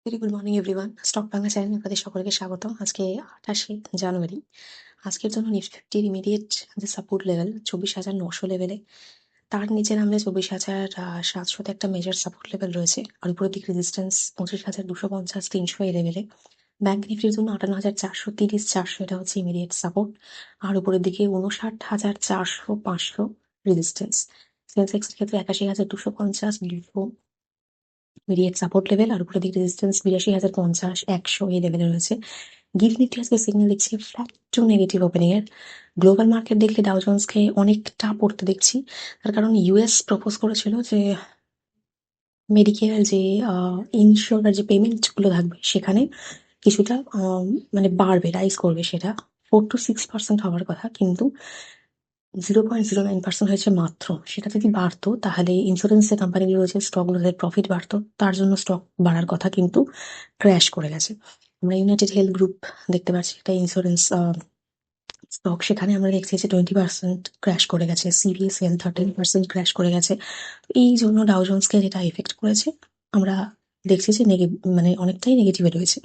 Very good morning everyone. Stock Bangla চ্যানেলে আপনাদের সকলকে স্বাগতম। আজকে 28শে জানুয়ারি। আজকের জন্য নিফটি ফিফটির ইমিডিয়েট যে সাপোর্ট লেভেল 24,900 লেভেলে, তার নিচে নামলে 24,700 একটা মেজর সাপোর্ট লেভেল রয়েছে। আর উপরের দিকে রেজিস্ট্যান্স 25,250-300 এই লেভেলে। ব্যাংক নিফটির জন্য 58,430-400 এটা হচ্ছে ইমিডিয়েট সাপোর্ট। আর উপরের দিকে 59,400-500 রেজিস্ট্যান্স। সেন্সেক্সের ক্ষেত্রে 81,250-200 ইমিডিয়েট সাপোর্ট লেভেল। আর উপরের দিকে রেজিস্ট্যান্স 82,050-100 এই লেভেলে রয়েছে। গিল্ড নিফটি আজকে সিগন্যাল দিচ্ছে ফ্ল্যাট টু নেগেটিভ ওপেনিং এর। গ্লোবাল মার্কেট দেখলে ডাউ জোন্সকে অনেকটা পড়তে দেখছি। তার কারণ ইউএস প্রপোজ করেছিল যে মেডিকেয়ার যে ইন্স্যুরার যে পেমেন্ট গুলো থাকবে সেখানে কিছুটা মানে বাড়বে, রাইজ করবে। সেটা 4-6% হওয়ার কথা, কিন্তু 0.09% হয়েছে মাত্র। সেটা যদি বাড়তো তাহলে ইন্স্যুরেন্সের কোম্পানিগুলো রয়েছে, স্টকগুলোদের প্রফিট বাড়তো, তার জন্য স্টক বাড়ার কথা, কিন্তু ক্র্যাশ করে গেছে। আমরা ইউনাইটেড হেলথ গ্রুপ দেখতে পাচ্ছি, এটা ইন্স্যুরেন্স স্টক, সেখানে আমরা দেখছি যে 20% ক্র্যাশ করে গেছে। সিরিয়াস হেলথ 13% ক্র্যাশ করে গেছে। এই জন্য ডাউ জোন্সকে যেটা এফেক্ট করেছে, আমরা দেখছি যে মানে অনেকটাই নেগেটিভে রয়েছে।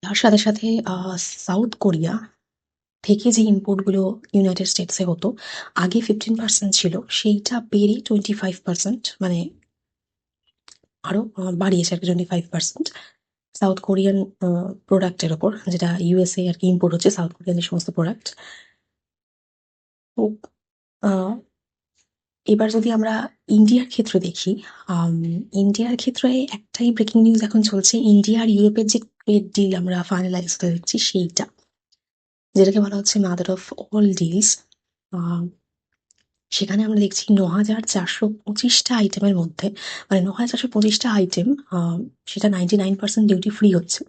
তার সাথে সাথে সাউথ কোরিয়া থেকে যে ইম্পোর্টগুলো ইউনাইটেড স্টেটসে হতো, আগে 15% ছিল, সেইটা বেড়ে 25%, মানে আরো বাড়িয়েছে আর কি 25% সাউথ কোরিয়ান প্রোডাক্টের ওপর, যেটা ইউএসএ আর কি ইম্পোর্ট হচ্ছে সাউথ কোরিয়ান যে সমস্ত প্রোডাক্ট। তো আহ, এবার যদি আমরা ইন্ডিয়ার ক্ষেত্রে দেখি, ইন্ডিয়ার ক্ষেত্রে একটাই ব্রেকিং নিউজ এখন চলছে। ইন্ডিয়া আর ইউরোপের যে ট্রেড ডিল আমরা ফাইনালাইজ হতে দেখছি, সেইটা যেটাকে বলা হচ্ছে মাদার অফ অল ডিলস। সেখানে আমরা দেখছি 9,425টা আইটেমের মধ্যে, মানে 9,425টা আইটেম, সেটা 99% ডিউটি ফ্রি হচ্ছে।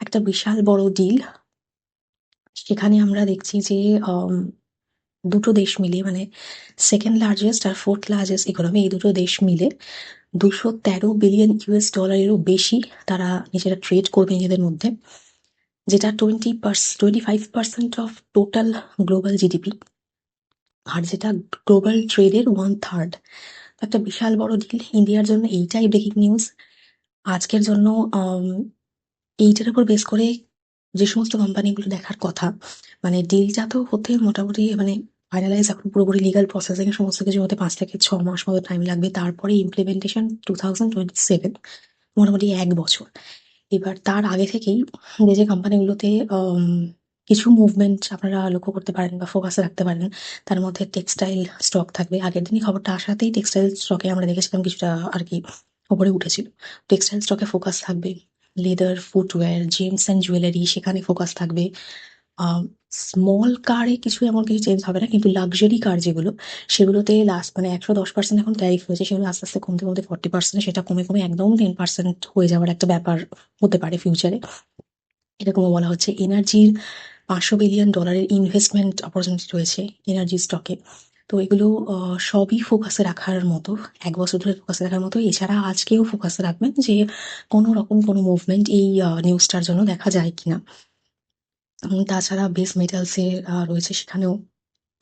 একটা বিশাল বড় ডিল। সেখানে আমরা দেখছি যে দুটো দেশ মিলিয়ে, মানে সেকেন্ড লার্জেস্ট আর ফোর্থ লার্জেস্ট ইকোনমি, এই দুটো দেশ মিলে 213 বিলিয়ন ইউএস ডলারেরও বেশি তারা নিজেরা ট্রেড করবে নিজেদের মধ্যে, যেটা 25% অফ টোটাল গ্লোবাল জিডিপি, আর যেটা গ্লোবাল ট্রেডের 1/3। একটা বিশাল বড় ডিল ইন্ডিয়ার জন্য। এইটাই ব্রেকিং নিউজ আজকের জন্য। এইটার উপর বেস করে যে সমস্ত কোম্পানিগুলো দেখার কথা, মানে ডিলটা তো হতে মোটামুটি মানে ফাইনালাইজ, এখন পুরোপুরি লিগাল প্রসেসিং সমস্ত কিছু হতে 5 থেকে 6 মাস মতো টাইম লাগবে। তারপরে ইমপ্লিমেন্টেশন 2027, মোটামুটি 1 বছর। এবার তার আগে থেকেই যে যে কোম্পানিগুলোতে কিছু মুভমেন্ট আপনারা লক্ষ্য করতে পারেন বা ফোকাসে রাখতে পারেন, তার মধ্যে টেক্সটাইল স্টক থাকবে। আগের দিনই খবরটা আসাতেই টেক্সটাইল স্টকে আমরা দেখেছিলাম কিছুটা আর কি ওপরে উঠেছিল। টেক্সটাইল স্টকে ফোকাস থাকবে। Leather, footwear, James and jewellery, সেখানে ফোকাস থাকবে। স্মল কারে কিছু এমন কিছু চেঞ্জ হবে না, কিন্তু লাক্সারি কার যেগুলো, সেগুলোতে লাস্ট মানে 110% এখন ট্যারিফ হয়েছে, সেগুলো আস্তে আস্তে কমতে কমতে 40%, সেটা কমে কমে একদম 10% হয়ে যাওয়ার একটা ব্যাপার হতে পারে ফিউচারে, এরকমও বলা হচ্ছে। এনার্জির $500 বিলিয়ন ইনভেস্টমেন্ট অপরচুনিটি রয়েছে এনার্জি স্টকে। তো এগুলো সবই ফোকাসে রাখার মতো, 1 বছর ধরে ফোকাসে রাখার মতো। এছাড়া আজকেও ফোকাসে রাখবেন যে কোনো রকম কোনো মুভমেন্ট এই নিউজটার জন্য দেখা যায় কিনা। তাছাড়া বেস মেটালসে রয়েছে, সেখানেও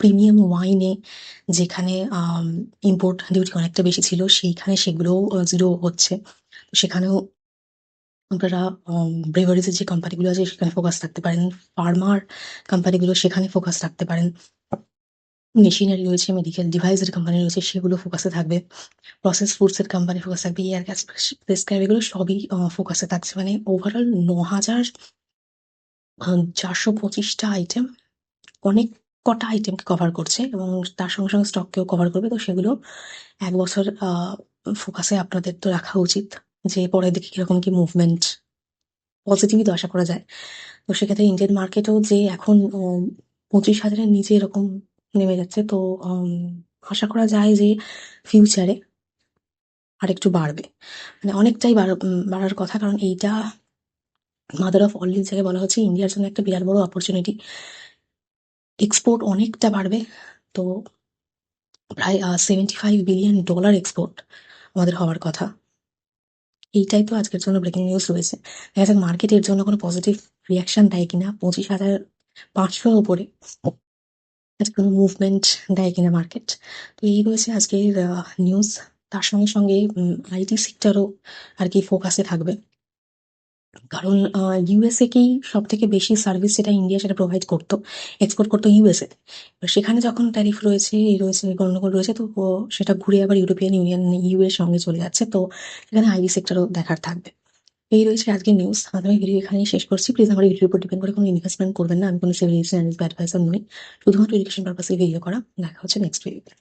প্রিমিয়াম ওয়াইনে যেখানে ইম্পোর্ট ডিউটি অনেকটা বেশি ছিল, সেইখানে সেগুলোও জিরো হচ্ছে। তো সেখানেও আপনারা ব্রেভারিজের যে কোম্পানিগুলো আছে সেখানে ফোকাস রাখতে পারেন। ফার্মার কোম্পানিগুলো সেখানে ফোকাস রাখতে পারেন। মেশিনারি রয়েছে, মেডিকেল ডিভাইসের কোম্পানি রয়েছে, সেগুলো ফোকাসে থাকবে। প্রসেস ফুডসের কোম্পানি ফোকাস থাকবে। এয়ার গ্যাস প্রেসক্রাইব এগুলো সবই ফোকাসে থাকছে। মানে ওভারঅল 9,425টা আইটেম অনেক কটা আইটেমকে কভার করছে, এবং তার সঙ্গে সঙ্গে স্টককেও কভার করবে। তো সেগুলো 1 বছর ফোকাসে আপনাদের তো রাখা উচিত, যে পরে দেখি কিরকম কি মুভমেন্ট, পজিটিভই তো আশা করা যায়। তো সেক্ষেত্রে ইন্ডিয়ান মার্কেটেও যে এখন 25,000-এর নিচে এরকম নেমে যাচ্ছে, তো আশা করা যায় যে ফিউচারে আরেকটু বাড়বে, মানে অনেকটাই বাড়ার কথা। কারণ এইটা মাদার অফ অল ডিলস যাকে বলা হচ্ছে, ইন্ডিয়ার জন্য একটা বিরাট বড় অপরচুনিটি। এক্সপোর্ট অনেকটা বাড়বে। তো প্রায় $75 বিলিয়ন এক্সপোর্ট আমাদের হওয়ার কথা। এইটাই তো আজকের জন্য ব্রেকিং নিউজ রয়েছে। দেখা যাক মার্কেট এর জন্য কোনো পজিটিভ রিয়াকশন দেয় কিনা, 25,500 উপরে আজকে কোনো মুভমেন্ট দেয় কিনা মার্কেট। তো এই রয়েছে আজকের নিউজ। তার সঙ্গে আইটি সেক্টরও আর কি ফোকাসে থাকবে। কারণ ইউএসএকেই সবথেকে বেশি সার্ভিস যেটা ইন্ডিয়া সেটা প্রোভাইড করতো, এক্সপোর্ট করতো ইউএসএ। এবার সেখানে যখন ট্যারিফ রয়েছে, এই রয়েছে, গন্ডগোল রয়েছে, তো সেটা ঘুরে আবার ইউরোপিয়ান ইউনিয়ন, ইউ এর সঙ্গে চলে যাচ্ছে। তো সেখানে আইটি সেক্টরও দেখার থাকবে। এই রয়েছে আজকের নিউজ। আমি ভিডিও এখানেই শেষ করছি। প্লিজ আমার ভিডিওর উপর ডিপেন্ড করে কোনো ইনভেস্টমেন্ট করবেন না। আমি কোনো সেভিংস অ্যান্ড অ্যাডভাইসার নই। শুধুমাত্র এডুকেশন পারপাসে ভিডিও করা। দেখা হচ্ছে নেক্সট ভিডিওতে।